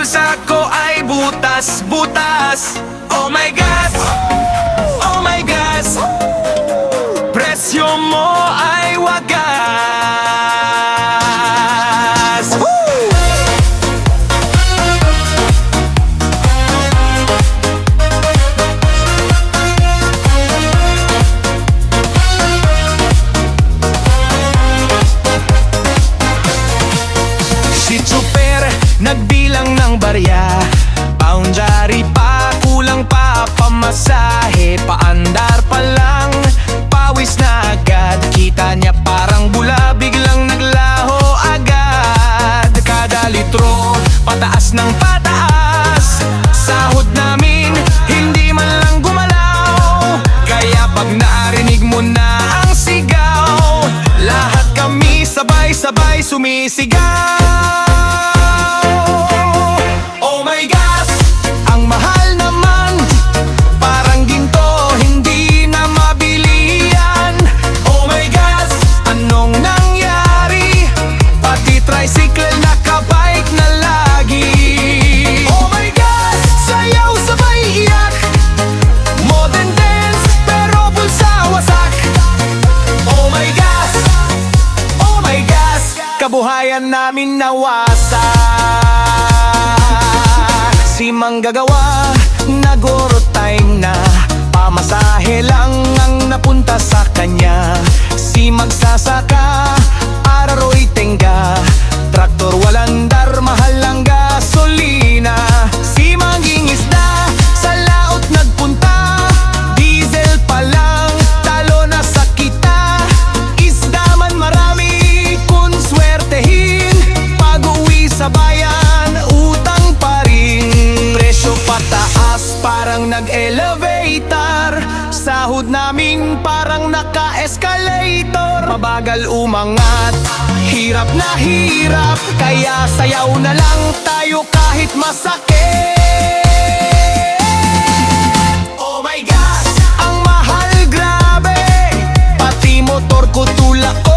bulsa ko ay butas-butas. Oh my God, oh my God, presyo mo ay wagas. Si Chuper nagbilang ng barya, boundary pa, kulang pa pamasahe, paandar pa lang, pawis na agad. Kita niya parang bula, biglang naglaho agad. Kada litro, pataas ng pataas, sahod namin hindi man lang gumalaw. Kaya pag narinig mo na ang sigaw, lahat kami sabay-sabay sumisigaw. Oh my gosh, ang mahal naman, parang ginto, hindi na mabili yan. Oh my gosh, anong nangyari? Pati tricycle nakabike na lagi. Oh my gosh, sayaw sabay iyak, modern dance pero bulsa wasak. Oh my gosh, oh my gosh, kabuhayan namin nawasak. Si manggagawa, nagoro time na, pamasahe lang ang napunta sa kanya. Si magsasaka, araro'y tengga, traktor walandar, mahal ang gasolina. Si mangingisda, sa laot nagpunta, diesel pa lang, talo na sa kita. Isda man marami, kung swertehin, pag-uwi sa bayan, utang pa rin. Presyo pataas, parang nag-elevator, sahod namin parang naka-escalator. Mabagal umangat, hirap na hirap, kaya sayaw na lang tayo kahit masakit. Oh my gosh, ang mahal grabe, pati motor ko tulak ko